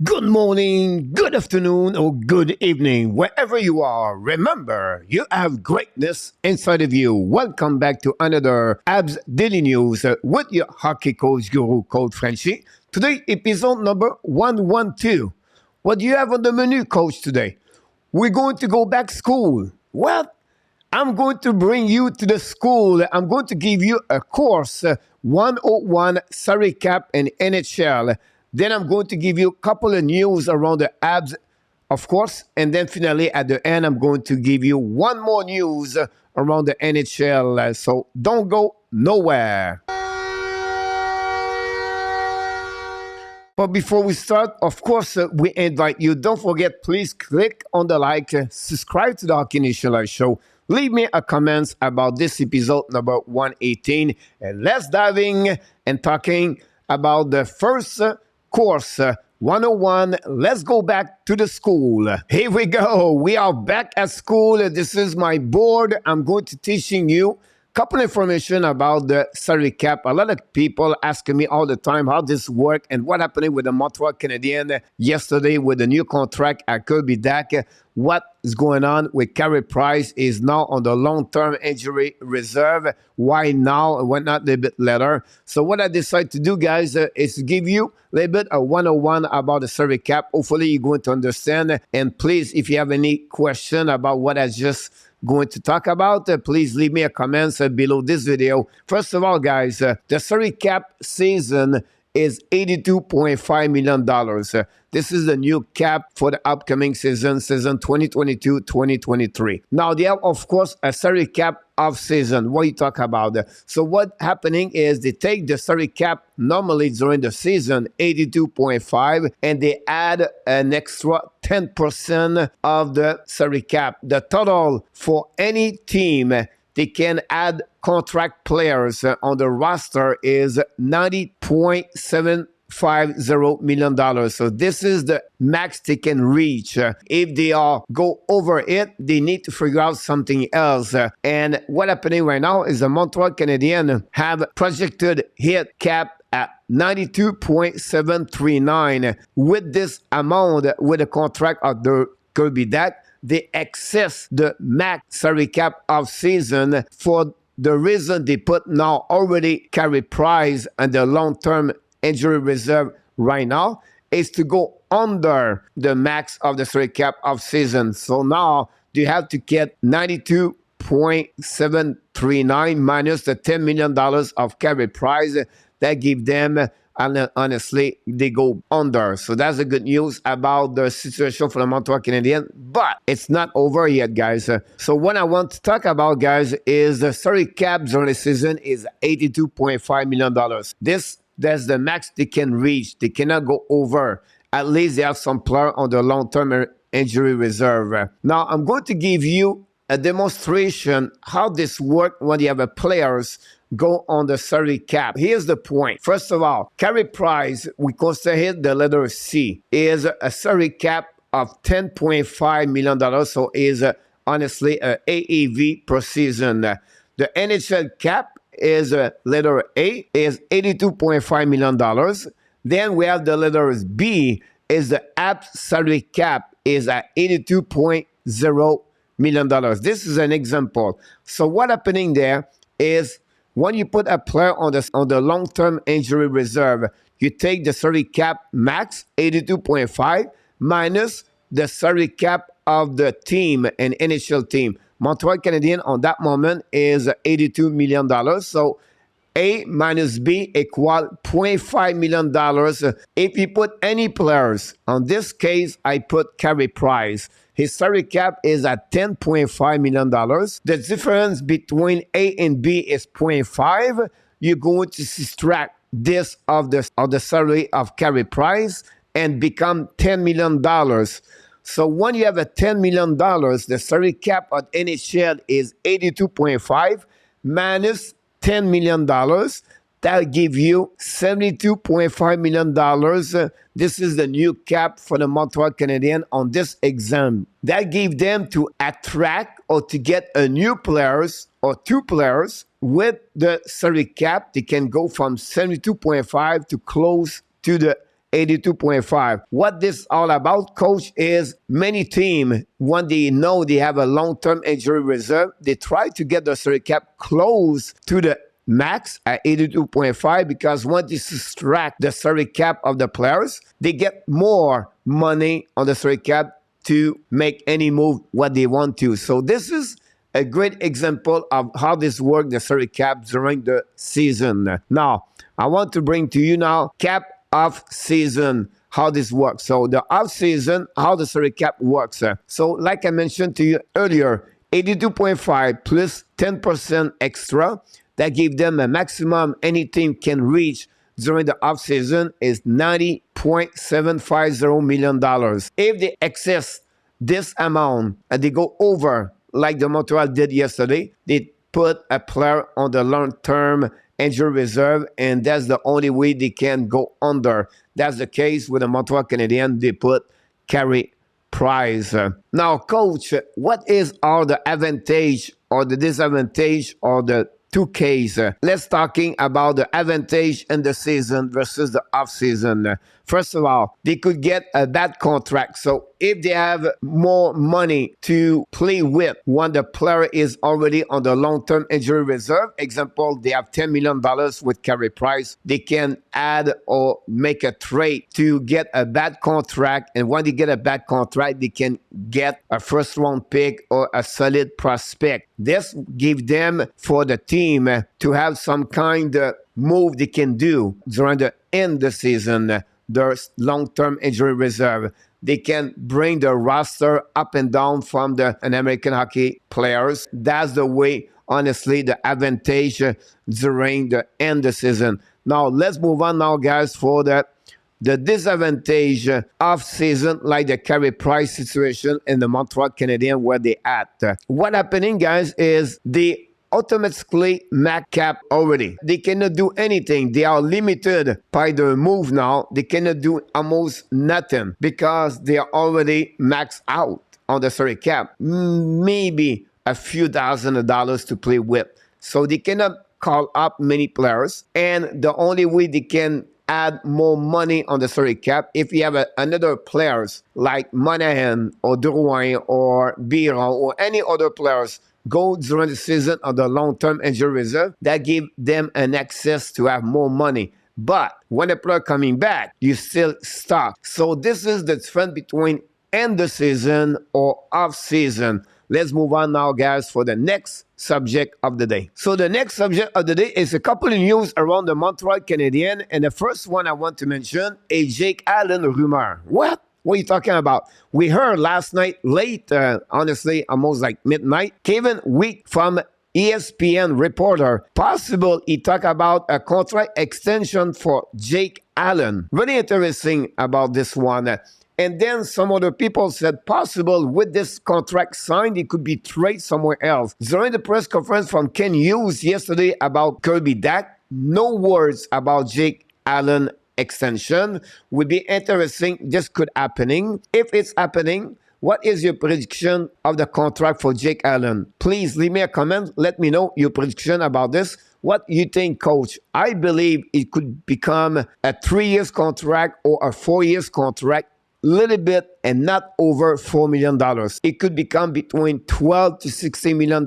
Good morning, good afternoon, or good evening, wherever you are. Remember, you have greatness inside of you. Welcome back to another ABS Daily News with your hockey coach guru called Frenchy. Today, episode number 112. What do you have on the menu, coach, today? We're going to go back school. What? I'm going to bring you to the school. I'm going to give you a course, 101 salary cap and NHL. Then I'm going to give you a couple of news around the abs, of course. And then finally, at the end, I'm going to give you one more news around the NHL. So don't go nowhere. But before we start, of course, we invite you. Don't forget, please click on the like, subscribe to the Hockey Nation Live Show. Leave me a comment about this episode number 118. And let's dive in and talking about the first course 101. Let's go back to the school. Here we go. We are back at school. This is my board. I'm going to teaching you couple information about the salary cap. A lot of people asking me all the time how this work and what happening with the Montreal Canadiens yesterday with the new contract at Kirby Dak. What is going on with Carey Price is now on the long-term injury reserve. Why now and why not a little bit later? So what I decided to do, guys, is to give you a little bit of 101 about the salary cap. Hopefully you're going to understand. And please, if you have any question about what I just going to talk about, please leave me a comment below this video. First of all, guys, the salary cap season is $82.5 million. This is the new cap for the upcoming season 2022-2023. Now, they have, of course, a salary cap off season. What you talk about? So what happening is they take the salary cap normally during the season, 82.5, and they add an extra 10% of the salary cap. The total for any team they can add contract players on the roster is $90.750 million. So this is the max they can reach. If they go over it, they need to figure out something else. And what happening right now is the Montreal Canadiens have projected hit cap at 92.739. With this amount, with the contract of the Kirby Dak, they access the max salary cap of season for the reason they put now already Carey Price and the long-term injury reserve right now is to go under the max of the salary cap of season. So now you have to get 92.739 minus the $10 million of Carey Price. That give them, and honestly, they go under. So that's the good news about the situation for the Montreal Canadiens. But it's not over yet, guys. So what I want to talk about, guys, is the salary cap during the season is $82.5 million. That's the max they can reach. They cannot go over. At least they have some player on the long-term injury reserve. Now, I'm going to give you a demonstration how this works when you have a players go on the salary cap. Here's the point. First of all, Carey Price, we consider the letter C, is a salary cap of $10.5 million. So is honestly a AAV per season. The NHL cap is letter A, is $82.5 million. Then we have the letters B, is the ABS salary cap is at $82.0 million. This is an example. So what happening there is when you put a player on the long-term injury reserve, you take the salary cap max, 82.5, minus the salary cap of the team, an NHL team. Montreal Canadiens on that moment is $82 million. So A minus B equal $0.5 million. If you put any players, on this case, I put Carey Price. His salary cap is at $10.5 million. The difference between A and B is 0.5. You're going to subtract this of the salary of Carey Price and become $10 million. So when you have a $10 million, the salary cap at NHL is 82.5 minus $10 million. That'll give you $72.5 million. This is the new cap for the Montreal Canadiens on this exam. That gave them to attract or to get a new players or two players with the salary cap. They can go from 72.5 to close to the 82.5. What this all about, coach, is many teams, when they know they have a long-term injury reserve, they try to get the salary cap close to the max at 82.5, because once you subtract the salary cap of the players, they get more money on the salary cap to make any move what they want to. So this is a great example of how this works, the salary cap during the season. Now, I want to bring to you now cap off season, how this works. So the off season, how the salary cap works. So like I mentioned to you earlier, 82.5 plus 10% extra, that give them a maximum any team can reach during the off season is $90.750 million. If they excess this amount and they go over, like the Montreal did yesterday, they put a player on the long-term injury reserve, and that's the only way they can go under. That's the case with the Montreal Canadiens. They put Carey Price. Now, coach, what is all the advantage or the disadvantage or the two cases? Let's talking about the advantage in the season versus the off season. First of all, they could get a bad contract. So if they have more money to play with when the player is already on the long-term injury reserve, example, they have $10 million with Carey Price, they can add or make a trade to get a bad contract. And when they get a bad contract, they can get a first-round pick or a solid prospect. This gives them, for the team, to have some kind of move they can do during the end of the season, their long-term injury reserve. They can bring the roster up and down from the American hockey players. That's the way, honestly, the advantage during the end of the season. Now, let's move on now, guys, for the disadvantage off season, like the Carey Price situation in the Montreal Canadiens where they at. What happening, guys, is the automatically max cap already. They cannot do anything. They are limited by the move now. They cannot do almost nothing because they are already maxed out on the salary cap. Maybe a few $1,000s to play with. So they cannot call up many players. And the only way they can add more money on the salary cap, if you have another players like Monahan or Drouin or Biron or any other players go during the season on the long-term injury reserve, that give them an access to have more money. But when a player coming back, you still stuck. So this is the difference between end the season or off season. Let's move on now, guys, for the next subject of the day. So the next subject of the day is a couple of news around the Montreal Canadiens. And the first one I want to mention is Jake Allen rumor. What? What are you talking about? We heard last night late, honestly, almost like midnight, Kevin Week from ESPN reporter, possible he talked about a contract extension for Jake Allen. Really interesting about this one. And then some other people said possible with this contract signed, it could be traded somewhere else. During the press conference from Ken Hughes yesterday about Kirby Dach, no words about Jake Allen extension. Would be interesting. This could happening. If it's happening, what is your prediction of the contract for Jake Allen? Please leave me a comment. Let me know your prediction about this. What you think, coach? I believe it could become a 3 years contract or a 4 years contract, little bit and not over $4 million. It could become between $12 to $16 million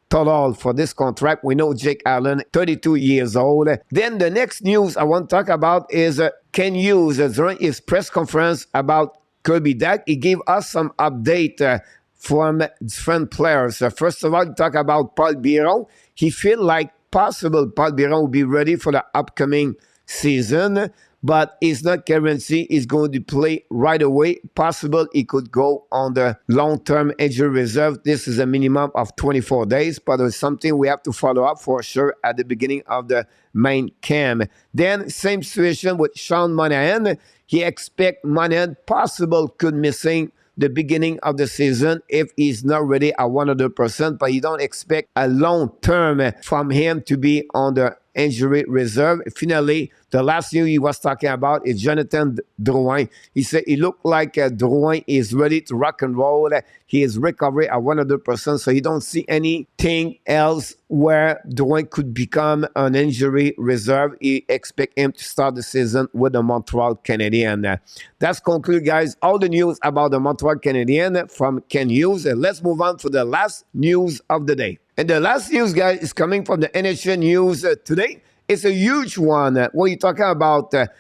total for this contract. We know Jake Allen, 32 years old. Then the next news I want to talk about is Ken Hughes during his press conference about Kirby Dach. He gave us some update from different players. First of all, he talked about Paul Biron. He feel like possible Paul Biron will be ready for the upcoming season, but it's not guaranteed he's going to play right away. Possible he could go on the long-term injury reserve. This is a minimum of 24 days, but it's something we have to follow up for sure at the beginning of the main camp. Then same situation with Sean Monahan. He expect Monahan possible could missing the beginning of the season if he's not ready at 100%, but you don't expect a long term from him to be on the injury reserve. Finally, the last news he was talking about is Jonathan Drouin. He said he looked like Drouin is ready to rock and roll. He is recovered at 100%, so he don't see anything else where Drouin could become an injury reserve. He expect him to start the season with the Montreal Canadiens. That's conclude, guys, all the news about the Montreal Canadiens from Ken Hughes. Let's move on to the last news of the day. And the last news, guys, is coming from the NHL news today. It's a huge one. What you're talking about, the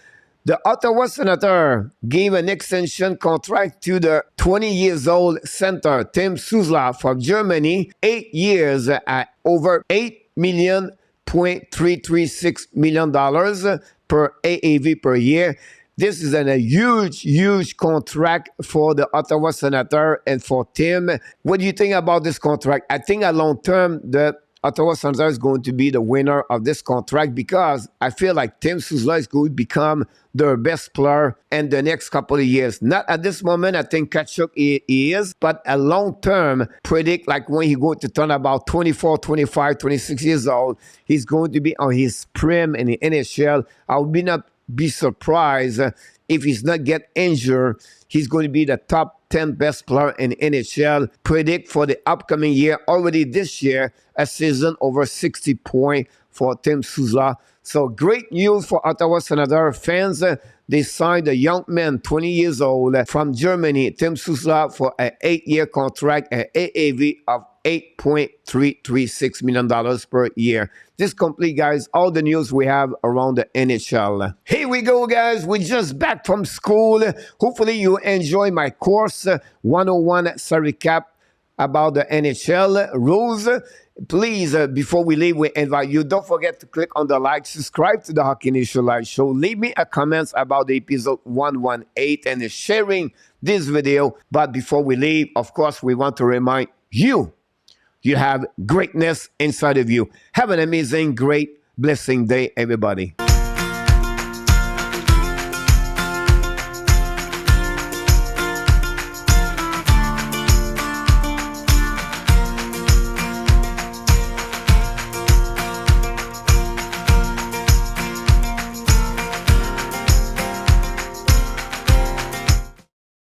Ottawa Senator gave an extension contract to the 20 years old center, Tim Suzla, from Germany, 8 years at over $8.336 million per AAV per year. This is a huge, huge contract for the Ottawa Senator and for Tim. What do you think about this contract? I think at long term, the Ottawa Senator is going to be the winner of this contract because I feel like Tim Suzla is going to become their best player in the next couple of years. Not at this moment, I think Tkachuk he is, but a long term, predict like when he's going to turn about 24, 25, 26 years old, he's going to be on his prime in the NHL. I would not be surprised if he's not get injured. He's going to be the top 10 best player in NHL. Predict for the upcoming year, already this year, a season over 60 points for Tim Suzla. So great news for Ottawa Senator fans. They signed a young man, 20 years old, from Germany, Tim Suzla, for an 8-year contract, an AAV of $8.336 million per year. This complete, guys, all the news we have around the NHL. Here we go, guys. We're just back from school. Hopefully you enjoy my course, 101 recap about the NHL rules. Please, before we leave, we invite you, don't forget to click on the like, subscribe to the Hockey Nation Live Show, leave me a comment about the episode 118 and sharing this video. But before we leave, of course, we want to remind you, you have greatness inside of you. Have an amazing, great, blessing day, everybody.